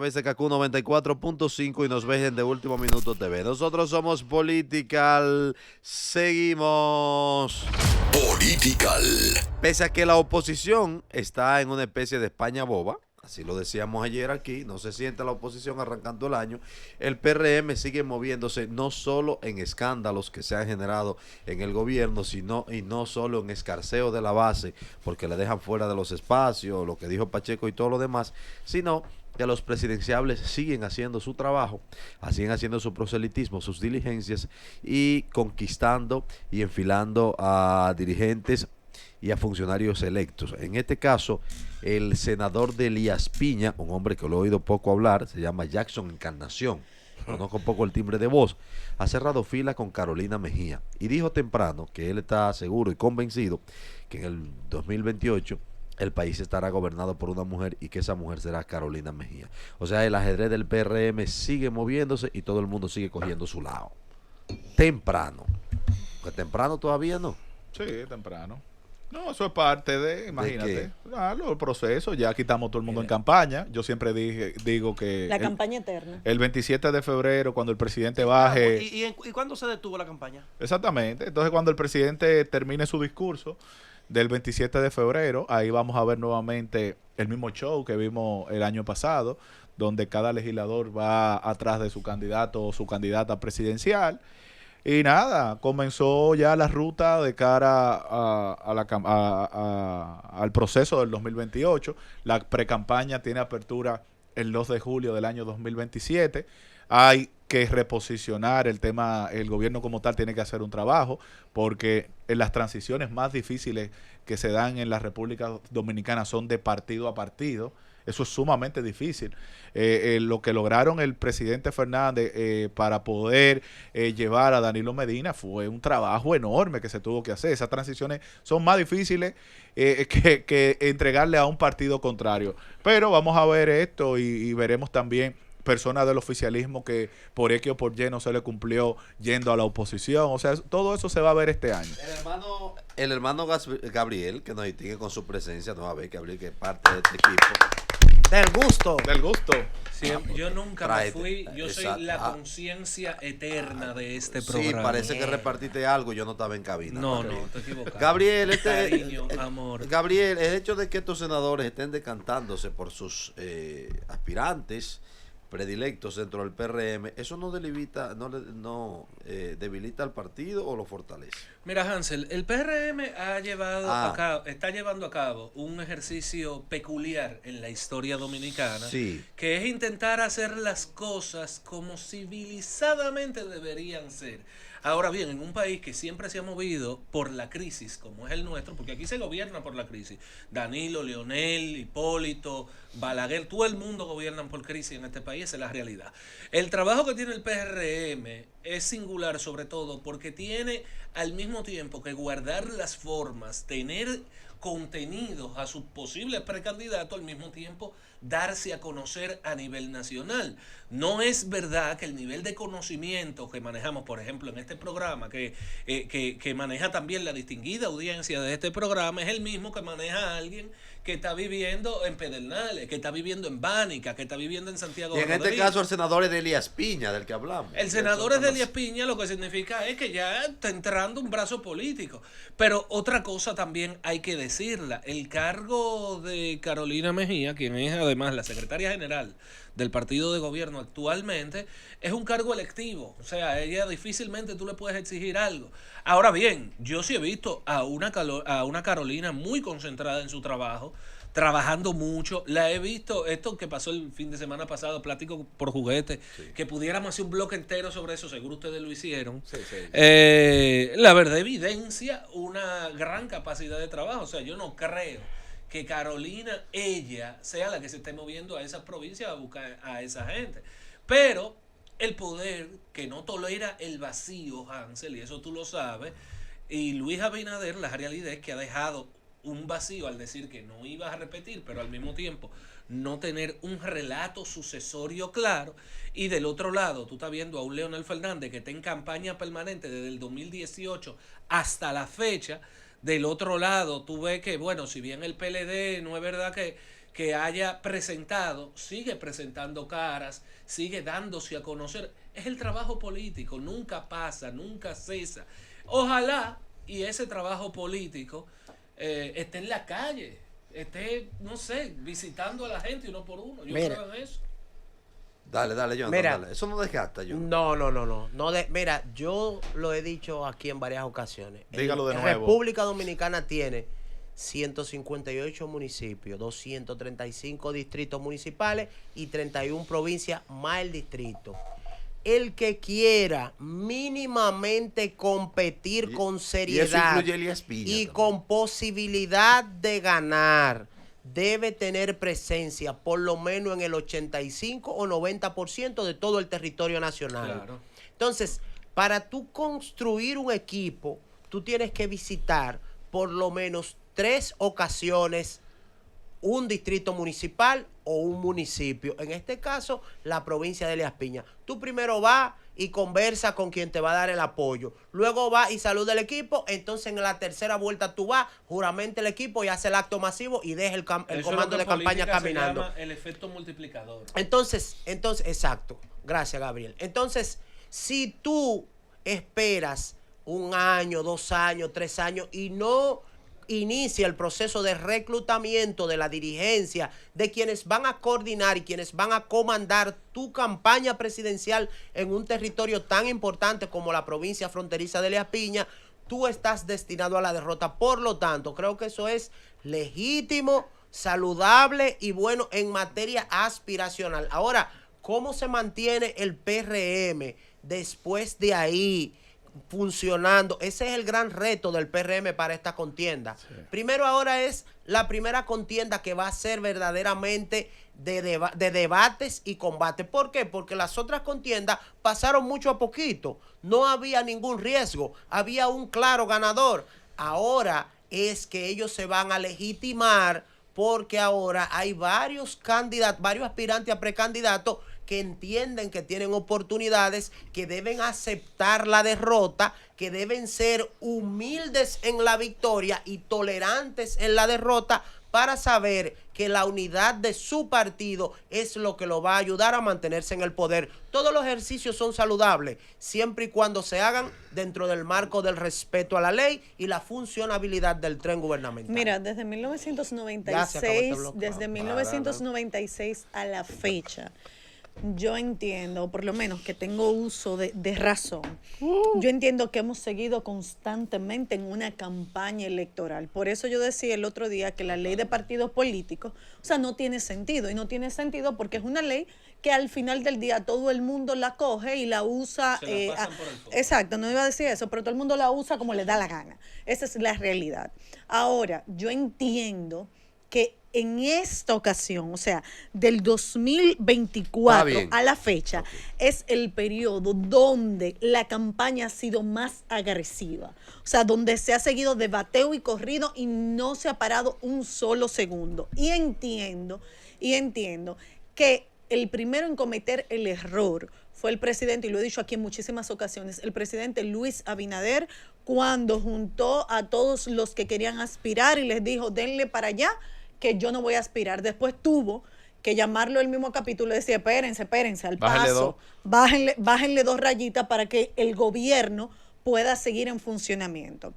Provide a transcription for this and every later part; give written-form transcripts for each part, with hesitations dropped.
través de Kaku 94.5 y nos ves en De Último Minuto TV. Nosotros somos Political. Seguimos. Political. Pese a que la oposición está en una especie de España boba, así lo decíamos ayer aquí, no se siente la oposición arrancando el año, el PRM sigue moviéndose no solo en escándalos que se han generado en el gobierno, sino y no solo en escarceo de la base, porque le dejan fuera de los espacios, lo que dijo Pacheco y todo lo demás, sino que los presidenciables siguen haciendo su trabajo, siguen haciendo su proselitismo, sus diligencias y conquistando y enfilando a dirigentes y a funcionarios electos. En este caso, el senador de Elías Piña, un hombre que lo he oído poco hablar, se llama Jackson Encarnación, conozco un poco el timbre de voz, ha cerrado fila con Carolina Mejía y dijo temprano que él está seguro y convencido que en el 2028 el país estará gobernado por una mujer y que esa mujer será Carolina Mejía. O sea, el ajedrez del PRM sigue moviéndose y todo el mundo sigue cogiendo su lado. Temprano. Pues temprano todavía no. Sí, temprano. No, eso es parte de, imagínate, el proceso. Ya aquí estamos todo el mundo en campaña. Yo siempre digo que la campaña eterna. El 27 de febrero, cuando el presidente baje. ¿Y cuándo se detuvo la campaña? Exactamente. Entonces, cuando el presidente termine su discurso del 27 de febrero, ahí vamos a ver nuevamente el mismo show que vimos el año pasado, donde cada legislador va atrás de su candidato o su candidata presidencial. Y nada, comenzó ya la ruta de cara al proceso del 2028. La precampaña tiene apertura el 2 de julio del año 2027. Hay que reposicionar el tema, el gobierno como tal tiene que hacer un trabajo, porque en las transiciones más difíciles que se dan en la República Dominicana son de partido a partido. Eso es sumamente difícil. Lo que lograron el presidente Fernández para poder llevar a Danilo Medina fue un trabajo enorme que se tuvo que hacer. Esas transiciones son más difíciles que entregarle a un partido contrario. Pero vamos a ver esto y veremos también personas del oficialismo que por X o por Y no se le cumplió yendo a la oposición. O sea, todo eso se va a ver este año. El hermano Gabriel, que nos distingue con su presencia, no va a ver Gabriel, que es parte de este equipo. Del gusto. Del gusto. Sí, yo nunca Tráete. me fui, yo soy la conciencia eterna de este programa. Sí, parece que repartiste algo, yo no estaba en cabina. No, te equivocas. Gabriel, Cariño, amor. Gabriel, el hecho de que estos senadores estén decantándose por sus aspirantes predilectos dentro del PRM, ¿eso no debilita al partido o lo fortalece? Mira, Hansel, el PRM está llevando a cabo un ejercicio peculiar en la historia dominicana, sí, que es intentar hacer las cosas como civilizadamente deberían ser. Ahora bien, en un país que siempre se ha movido por la crisis, como es el nuestro, porque aquí se gobierna por la crisis, Danilo, Leonel, Hipólito, Balaguer, todo el mundo gobiernan por crisis en este país, esa es la realidad. El trabajo que tiene el PRM es singular sobre todo porque tiene al mismo tiempo que guardar las formas, tener contenidos a sus posibles precandidatos, al mismo tiempo darse a conocer a nivel nacional. No es verdad que el nivel de conocimiento que manejamos, por ejemplo, en este programa, que maneja también la distinguida audiencia de este programa, es el mismo que maneja a alguien que está viviendo en Pedernales, que está viviendo en Bánica, que está viviendo en Santiago. Y en este caso el senador es de Elías Piña, del que hablamos. El senador es de Elías Piña, lo que significa es que ya está entrando un brazo político. Pero otra cosa también hay que decirla. El cargo de Carolina Mejía, quien es además la secretaria general del partido de gobierno actualmente, es un cargo electivo. O sea, a ella difícilmente tú le puedes exigir algo. Ahora bien, yo sí he visto a una Carolina muy concentrada en su trabajo, trabajando mucho. La he visto, esto que pasó el fin de semana pasado, plático por juguete, sí, que pudiéramos hacer un bloque entero sobre eso, seguro ustedes lo hicieron. Sí, sí. La verdad evidencia una gran capacidad de trabajo. O sea, yo no creo que Carolina, ella, sea la que se esté moviendo a esas provincias a buscar a esa gente. Pero el poder que no tolera el vacío, Hansel, y eso tú lo sabes, y Luis Abinader, la realidad es que ha dejado un vacío al decir que no iba a repetir, pero al mismo tiempo no tener un relato sucesorio claro. Y del otro lado, tú estás viendo a un Leonel Fernández que está en campaña permanente desde el 2018 hasta la fecha. Del otro lado, tú ves que, bueno, si bien el PLD no es verdad que haya presentado, sigue presentando caras, sigue dándose a conocer. Es el trabajo político, nunca pasa, nunca cesa. Ojalá y ese trabajo político esté en la calle, esté, no sé, visitando a la gente uno por uno. Yo Mira. creo en eso. Dale, Jonathan, Mira. dale. Eso no desgasta, yo. Mira, yo lo he dicho aquí en varias ocasiones. Dígalo de nuevo. República Dominicana tiene 158 municipios, 235 distritos municipales y 31 provincias más el distrito. El que quiera mínimamente competir con Y eso seriedad incluye Elías Piña y también. con posibilidad de ganar, debe tener presencia por lo menos en el 85 o 90% de todo el territorio nacional. Claro. Entonces, para tú construir un equipo, tú tienes que visitar por lo menos 3 ocasiones un distrito municipal o un municipio. En este caso, la provincia de Elías Piña. Tú primero vas y conversa con quien te va a dar el apoyo. Luego vas y saluda el equipo. Entonces, en la tercera vuelta tú vas, juramenta el equipo y hace el acto masivo y deja el Eso es lo comando que de en campaña política se caminando. llama el efecto multiplicador. Entonces, exacto. Gracias, Gabriel. Entonces, si tú esperas 1 año, 2 años, 3 años y no inicia el proceso de reclutamiento de la dirigencia, de quienes van a coordinar y quienes van a comandar tu campaña presidencial en un territorio tan importante como la provincia fronteriza de Elías Piña, tú estás destinado a la derrota. Por lo tanto, creo que eso es legítimo, saludable y bueno en materia aspiracional. Ahora, ¿cómo se mantiene el PRM después de ahí funcionando? Ese es el gran reto del PRM para esta contienda. Sí. Primero, ahora es la primera contienda que va a ser verdaderamente de debates y combates. ¿Por qué? Porque las otras contiendas pasaron mucho a poquito. No había ningún riesgo. Había un claro ganador. Ahora es que ellos se van a legitimar porque ahora hay varios candidatos, varios aspirantes a precandidatos que entienden que tienen oportunidades, que deben aceptar la derrota, que deben ser humildes en la victoria y tolerantes en la derrota para saber que la unidad de su partido es lo que lo va a ayudar a mantenerse en el poder. Todos los ejercicios son saludables, siempre y cuando se hagan dentro del marco del respeto a la ley y la funcionabilidad del tren gubernamental. Mira, desde 1996 a la fecha, yo entiendo, por lo menos que tengo uso de razón, yo entiendo que hemos seguido constantemente en una campaña electoral. Por eso yo decía el otro día que la ley de partidos políticos, o sea, no tiene sentido. Y no tiene sentido porque es una ley que al final del día todo el mundo la coge y la usa. Se la pasan por el fondo. Exacto, no iba a decir eso, pero todo el mundo la usa como le da la gana. Esa es la realidad. Ahora, yo entiendo que en esta ocasión, o sea, del 2024 a la fecha, es el periodo donde la campaña ha sido más agresiva. O sea, donde se ha seguido de bateo y corrido y no se ha parado un solo segundo. Y entiendo que el primero en cometer el error fue el presidente, y lo he dicho aquí en muchísimas ocasiones, el presidente Luis Abinader, cuando juntó a todos los que querían aspirar y les dijo, denle para allá, que yo no voy a aspirar. Después tuvo que llamarlo el mismo capítulo y decir, espérense, al paso, bájenle 2 rayitas para que el gobierno pueda seguir en funcionamiento.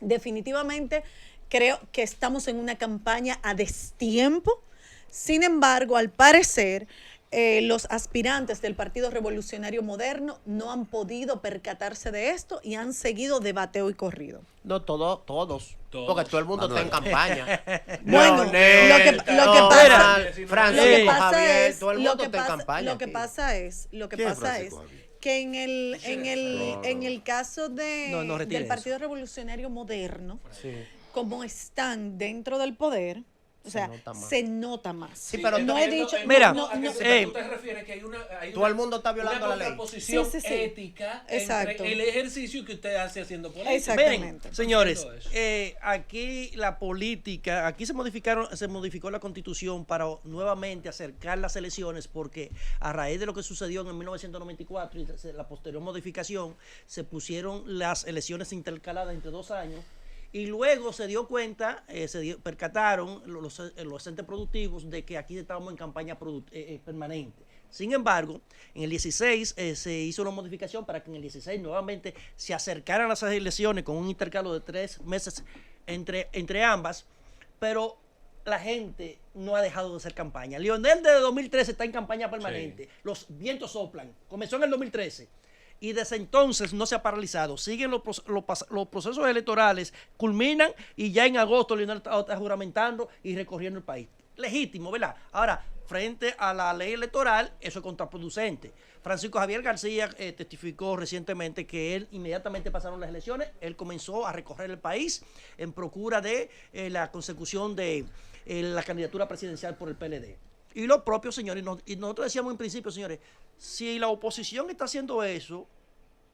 Definitivamente creo que estamos en una campaña a destiempo. Sin embargo, al parecer, los aspirantes del Partido Revolucionario Moderno no han podido percatarse de esto y han seguido de bateo y corrido. No, todos. Porque todo el mundo está en campaña. Bueno, lo que pasa es que en el caso del Partido Revolucionario Moderno, como están dentro del poder, o sea, se nota más. Sí, pero no he dicho. Mira, tú te refieres que todo el mundo está violando la ley. Una posición ética entre el ejercicio que usted hace haciendo política. Exactamente. Miren, señores, aquí la política, aquí se modificó la Constitución para nuevamente acercar las elecciones, porque a raíz de lo que sucedió en 1994 y la posterior modificación, se pusieron las elecciones intercaladas entre 2 años. Y luego se dio cuenta, percataron los entes productivos de que aquí estábamos en campaña permanente. Sin embargo, en el 16 se hizo una modificación para que en el 16 nuevamente se acercaran las elecciones con un intercalo de 3 meses entre ambas, pero la gente no ha dejado de hacer campaña. Leonel desde 2013 está en campaña permanente. Sí. Los vientos soplan. Comenzó en el 2013. Y desde entonces no se ha paralizado. Siguen los procesos electorales, culminan y ya en agosto Leonel está juramentando y recorriendo el país. Legítimo, ¿verdad? Ahora, frente a la ley electoral, eso es contraproducente. Francisco Javier García testificó recientemente que él, inmediatamente pasaron las elecciones, él comenzó a recorrer el país en procura de la consecución de la candidatura presidencial por el PLD. Y lo propio, señores, y nosotros decíamos en principio, señores, si la oposición está haciendo eso,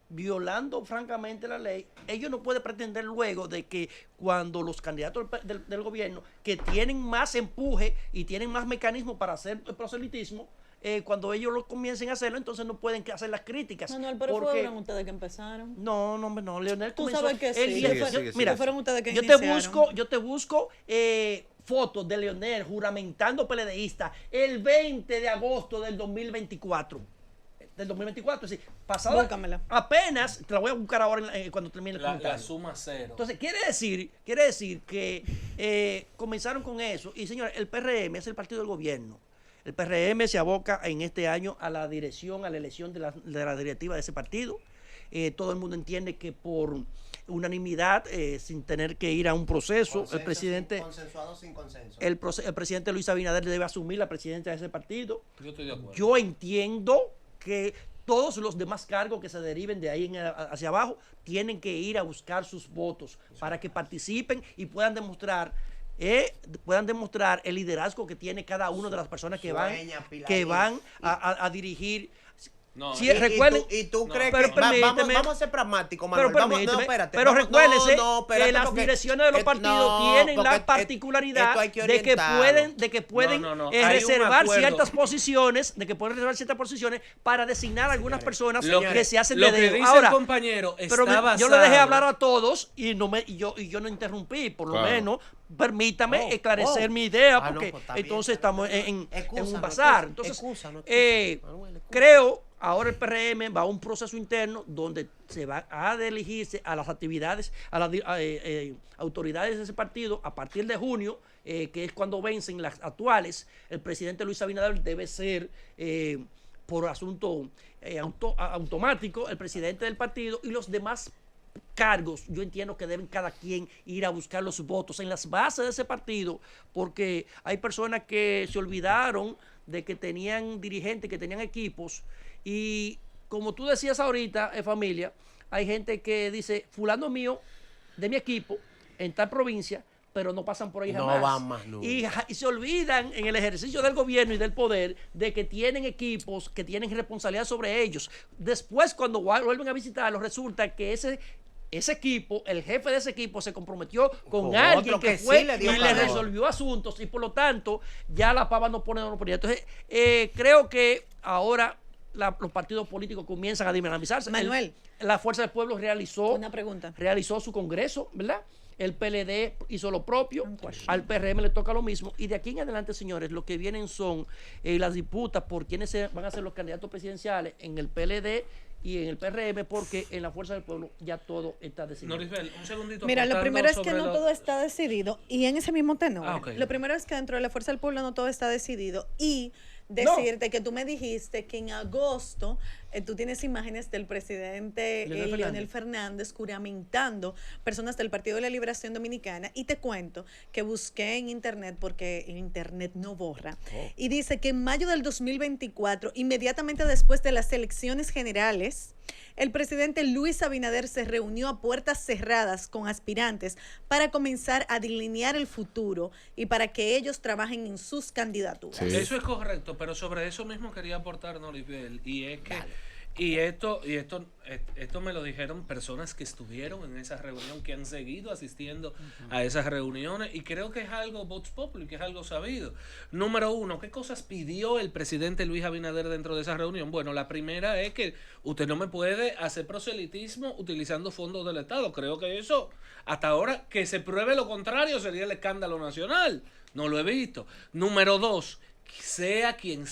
violando francamente la ley, ellos no pueden pretender luego de que cuando los candidatos del gobierno que tienen más empuje y tienen más mecanismos para hacer el proselitismo, cuando ellos lo comiencen a hacerlo, entonces no pueden hacer las críticas. Manuel, pero fueron ustedes que empezaron. No, Leonel tú comenzó. Sabes que sí. Mira, fueron ustedes que yo te busco fotos de Leonel juramentando PLDista el 20 de agosto del 2024. Del 2024, sí. Pasado. Búscamela. Apenas, te la voy a buscar ahora cuando termine el comentario. La suma cero. Entonces, quiere decir que comenzaron con eso. Y, señores, el PRM es el partido del gobierno. El PRM se aboca en este año a la dirección, a la elección de la directiva de ese partido. Todo el mundo entiende que por unanimidad, sin tener que ir a un proceso, Consenso, el presidente... Consensuado sin consenso. El presidente Luis Abinader debe asumir la presidencia de ese partido. Yo estoy de acuerdo. Yo entiendo que todos los demás cargos que se deriven de ahí hacia abajo tienen que ir a buscar sus votos para que participen y puedan demostrar el liderazgo que tiene cada una de las personas que van a dirigir. No, sí, recuerden, ¿Y tú crees pero que vamos a ser pragmáticos, Manuel? Pero recuérdese que las direcciones de los partidos tienen la particularidad de que pueden reservar ciertas posiciones, para designar a algunas personas que se hacen de dedo. Lo que dice ahora, el compañero está basado. Yo le dejé hablar a todos y yo no interrumpí, por lo menos. Permítame esclarecer mi idea, porque entonces estamos en un bazar. Entonces, creo, ahora el PRM va a un proceso interno donde se va a elegirse a las actividades, a las autoridades de ese partido a partir de junio, que es cuando vencen las actuales. El presidente Luis Abinader debe ser, por asunto automático, el presidente del partido, y los demás cargos, yo entiendo que deben cada quien ir a buscar los votos en las bases de ese partido, porque hay personas que se olvidaron de que tenían dirigentes, que tenían equipos, y como tú decías ahorita, familia, hay gente que dice, fulano mío, de mi equipo, en tal provincia, pero no pasan por ahí jamás. No van más nunca. Y se olvidan en el ejercicio del gobierno y del poder de que tienen equipos, que tienen responsabilidad sobre ellos. Después, cuando vuelven a visitarlos, resulta que ese equipo, el jefe de ese equipo se comprometió con alguien que fue y le resolvió asuntos, y por lo tanto ya la pava no pone. Entonces, creo que ahora los partidos políticos comienzan a dinamizarse. Manuel, la Fuerza del Pueblo realizó su congreso, ¿verdad? El PLD hizo lo propio, al PRM le toca lo mismo, y de aquí en adelante, señores, lo que vienen son las disputas por quiénes van a ser los candidatos presidenciales en el PLD y en el PRM, porque en la Fuerza del Pueblo ya todo está decidido. Norisbel, un segundito. Mira, lo primero es que no todo está decidido, y en ese mismo tenor, okay. Lo primero es que dentro de la Fuerza del Pueblo no todo está decidido, y decirte que tú me dijiste que en agosto tú tienes imágenes del presidente Leonel Fernández juramentando personas del Partido de la Liberación Dominicana, y te cuento que busqué en internet, porque en internet no borra, y dice que en mayo del 2024, inmediatamente después de las elecciones generales, el presidente Luis Abinader se reunió a puertas cerradas con aspirantes para comenzar a delinear el futuro y para que ellos trabajen en sus candidaturas. Sí. Eso es correcto, pero sobre eso mismo quería aportar, Norisbel, y es que Esto me lo dijeron personas que estuvieron en esa reunión, que han seguido asistiendo a esas reuniones, y creo que es algo vox populi, que es algo sabido. Número uno, ¿qué cosas pidió el presidente Luis Abinader dentro de esa reunión? Bueno, la primera es que usted no me puede hacer proselitismo utilizando fondos del Estado. Creo que eso, hasta ahora, que se pruebe lo contrario, sería el escándalo nacional. No lo he visto. Número dos, sea quien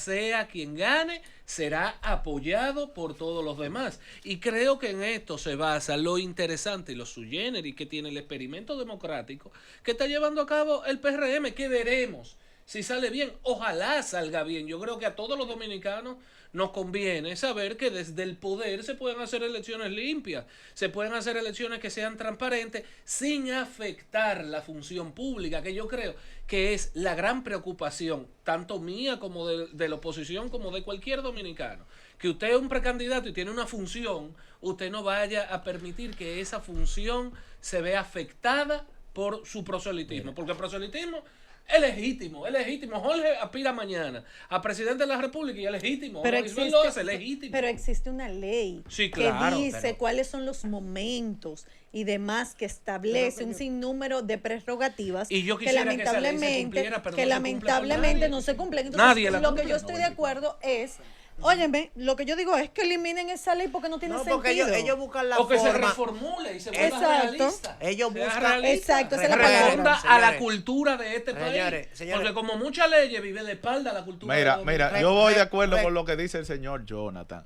gane, será apoyado por todos los demás. Y creo que en esto se basa lo interesante y lo sui generis que tiene el experimento democrático que está llevando a cabo el PRM, que veremos si sale bien. Ojalá salga bien. Yo creo que a todos los dominicanos nos conviene saber que desde el poder se pueden hacer elecciones limpias, se pueden hacer elecciones que sean transparentes sin afectar la función pública, que yo creo que es la gran preocupación, tanto mía como de la oposición, como de cualquier dominicano. Que usted es un precandidato y tiene una función, usted no vaya a permitir que esa función se vea afectada por su proselitismo, porque el proselitismo es legítimo, es legítimo. Jorge aspira mañana a presidente de la República y es legítimo. Pero Isabel lo hace legítimo. pero existe una ley Sí, claro, que dice pero- cuáles son los momentos y demás, que establece un sinnúmero de prerrogativas Y yo que quisiera que esa ley se lamentablemente, cumpliera, pero que no se cumple lamentablemente con nadie. no se cumplen. Entonces, Nadie la lo cumple. que yo estoy de acuerdo es, óyeme, lo que yo digo es que eliminen esa ley porque no tiene No, porque sentido. ellos buscan la O que se forma. reformule y se vuelva Exacto. realista. Ellos Sea buscan- realista. Exacto, esa es la Responda palabra. a la Señores. cultura de este Señores, país. señores. Porque como muchas leyes vive de espalda a la cultura Mira, de mira, Re- yo voy de re- acuerdo re- con lo que dice el señor Jonathan.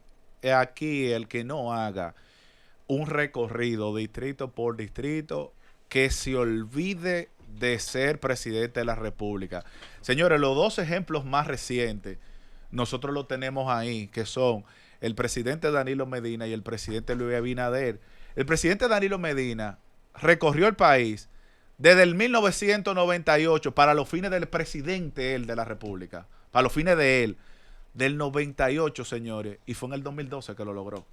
Aquí el que no haga un recorrido distrito por distrito, que se olvide de ser presidente de la República. Señores, los dos ejemplos más recientes, nosotros los tenemos ahí, que son el presidente Danilo Medina y el presidente Luis Abinader. El presidente Danilo Medina recorrió el país desde el 1998 para los fines del presidente él de la República, para los fines de él, del 98, señores, y fue en el 2012 que lo logró.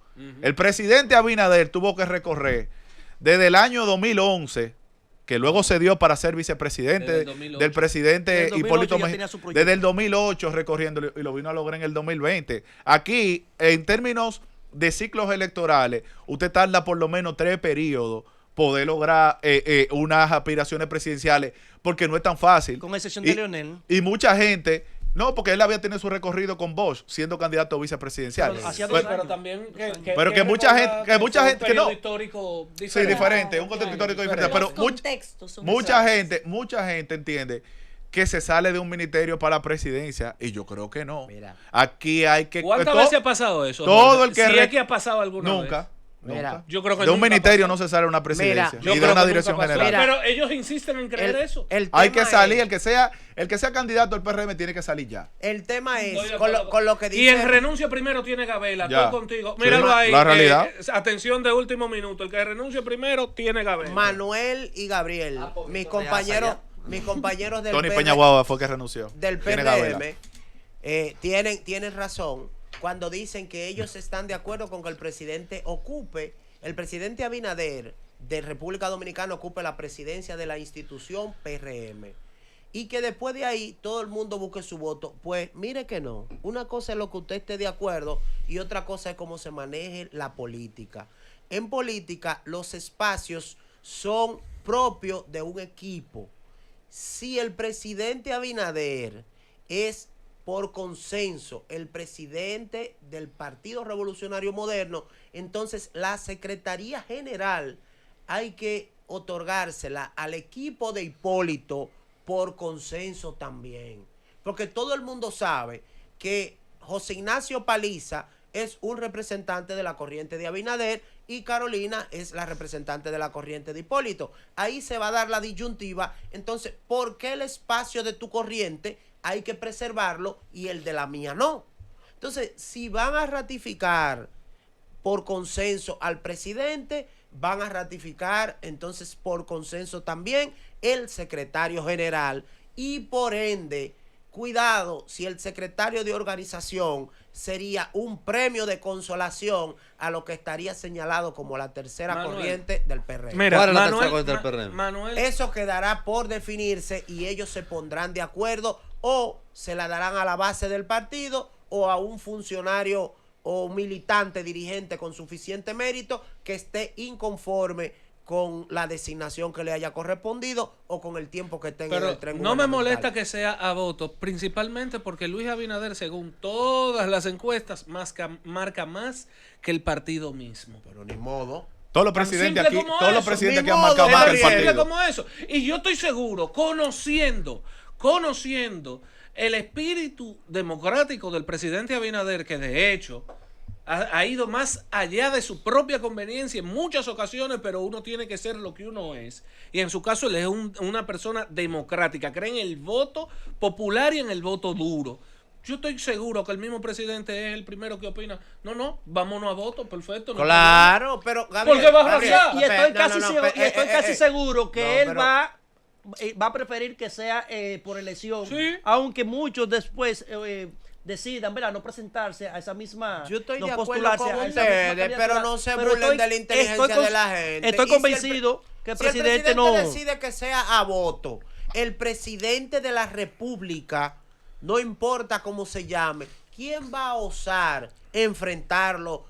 El presidente Abinader tuvo que recorrer desde el año 2011, que luego se dio para ser vicepresidente Desde el 2008. del presidente Desde el 2008 Hipólito ya Mejía. tenía su proyecto. Desde el 2008 recorriendo y lo vino a lograr en el 2020. Aquí, en términos de ciclos electorales, usted tarda por lo menos 3 periodos poder lograr unas aspiraciones presidenciales, porque no es tan fácil. Con excepción de Leonel. Y mucha gente, no, porque él había tenido su recorrido con Bosch, siendo candidato a vicepresidencial. Pero hacía Pues, dos Pero años. también Pero que mucha gente- que mucha fue un gente- que no. periodo histórico sí, diferente. diferente, un contexto histórico diferente. Pero Los contextos son mucha diferentes. mucha gente entiende que se sale de un ministerio para la presidencia, y yo creo que no. Mira. Aquí hay que... ¿Cuántas to- veces ha pasado eso? todo Jorge? el que Si re- es que ha pasado alguna Nunca. vez. Mira, Nunca. Yo creo que de un nunca ministerio pasó. no se sale una presidencia, Mira, ni Yo de creo una que dirección nunca pasó. general. Pero ellos insisten en creer eso. Hay que tema salir, es- el que sea candidato al PRM tiene que salir ya. El tema es, Estoy de con acuerdo. lo que dice... Y en renuncia primero tiene Gabela. Ya. Estoy contigo. Sí, Míralo ahí. la realidad. Atención de último minuto. El que renuncia primero tiene Gabela. Manuel y Gabriel, mis compañeros del Tony PRM Peñaguaba fue que renunció. del Tiene Gabela. PRM tienen razón cuando dicen que ellos están de acuerdo con que el presidente Abinader de República Dominicana ocupe la presidencia de la institución PRM. Y que después de ahí todo el mundo busque su voto. Pues mire que no. Una cosa es lo que usted esté de acuerdo y otra cosa es cómo se maneje la política. En política los espacios son propios de un equipo. Si el presidente Abinader es por consenso el presidente del Partido Revolucionario Moderno, entonces la Secretaría General hay que otorgársela al equipo de Hipólito por consenso también. Porque todo el mundo sabe que José Ignacio Paliza es un representante de la corriente de Abinader y Carolina es la representante de la corriente de Hipólito. Ahí se va a dar la disyuntiva. Entonces, ¿por qué el espacio de tu corriente hay que preservarlo y el de la mía no? Entonces, si van a ratificar por consenso al presidente, van a ratificar entonces por consenso también el secretario general y por ende, cuidado si el secretario de organización sería un premio de consolación a lo que estaría señalado como la tercera Manuel. corriente del PRM. Mira, ¿Cuál es la Manuel, tercera corriente del PRM? Manuel, Eso quedará por definirse y ellos se pondrán de acuerdo o se la darán a la base del partido o a un funcionario o militante, dirigente con suficiente mérito que esté inconforme con la designación que le haya correspondido o con el tiempo que tenga en Pero el tren no me gubernamental. molesta que sea a voto, principalmente porque Luis Abinader, según todas las encuestas, marca más que el partido mismo. Pero ni modo. Todos los Tan presidentes simple aquí, como todos los eso. presidentes Ni que han modo, marcado más que el Gabriel. Simple partido. como eso. Y yo estoy seguro, conociendo el espíritu democrático del presidente Abinader, que de hecho ha ido más allá de su propia conveniencia en muchas ocasiones, pero uno tiene que ser lo que uno es. Y en su caso él es una persona democrática, cree en el voto popular y en el voto duro. Yo estoy seguro que el mismo presidente es el primero que opina, no, vámonos a voto, perfecto. No Claro, pero ¿Por qué va a Gabriel, arrasar? Y estoy casi, no, seguro, y estoy casi seguro que no, él pero- va a preferir que sea por elección, Sí. aunque muchos después decidan, ¿verdad?, no presentarse a esa misma, Yo estoy no de acuerdo postularse con a esa misma ustedes, candidatura. pero no se Pero burlen de la inteligencia de la gente. Estoy Y si el convencido que el Si el presidente no... decide que sea a voto, el presidente de la República, no importa cómo se llame, ¿quién va a osar enfrentarlo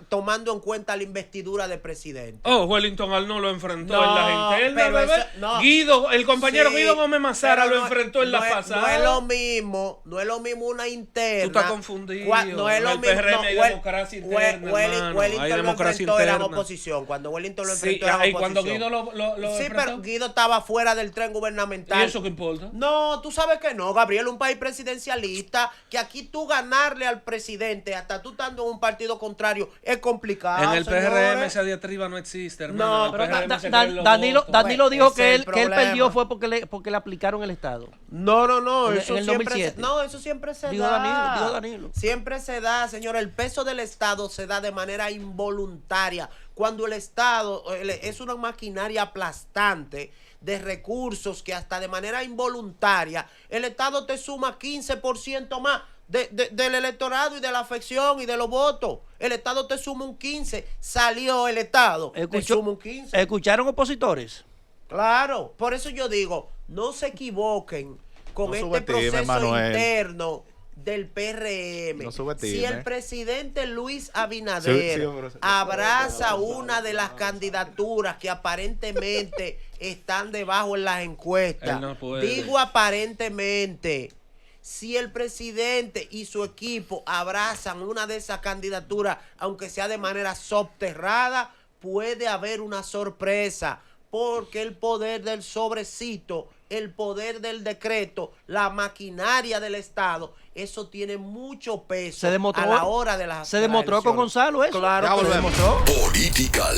tomando en cuenta la investidura de presidente? Oh, Wellington Arnold lo enfrentó No, en las internas, pero bebé. eso- no. Guido, el compañero Sí, Guido Gómez Mazara pero lo enfrentó en la no es- pasada. No es lo mismo, no es lo mismo una interna. Tú estás confundido. No es En lo el mismo. PRM hay democracia interna, hermano. Wellington Hay lo democracia enfrentó en la interna. oposición. Cuando Wellington lo Sí, enfrentó en la y oposición. cuando Guido lo Sí, enfrentó. pero Guido estaba fuera del tren gubernamental. ¿Y eso qué importa? No, tú sabes que no, Gabriel, un país presidencialista, que aquí tú ganarle al presidente, hasta tú estando en un partido contrario, es complicado. En el PRM señores. esa diatriba no existe, hermano. No, En el Pero PRM se creen los Danilo votos. dijo Ese es el que él problema. perdió fue porque le aplicaron el Estado. No, En eso el siempre 2007. eso siempre se Dijo da. Danilo. Siempre se da, señor. El peso del Estado se da de manera involuntaria. Cuando el Estado es una maquinaria aplastante de recursos que hasta de manera involuntaria el Estado te suma 15% más del electorado y de la afección y de los votos. El Estado te suma un 15%. Salió el Estado, te suma un 15%. ¿Escucharon opositores? Claro, por eso yo digo, no se equivoquen con No este subestime, proceso Manuel. interno del PRM. No subestime. Si el presidente Luis Abinader pero- abraza una de las candidaturas que aparentemente están debajo en las encuestas, Él no puede. digo aparentemente, si el presidente y su equipo abrazan una de esas candidaturas, aunque sea de manera subterrada, puede haber una sorpresa, porque el poder del sobrecito, el poder del decreto, la maquinaria del Estado, eso tiene mucho peso Se demostró- a la hora de las Se demostró con elecciones. Gonzalo eso. Claro Ya que se volvemos. demostró. Political.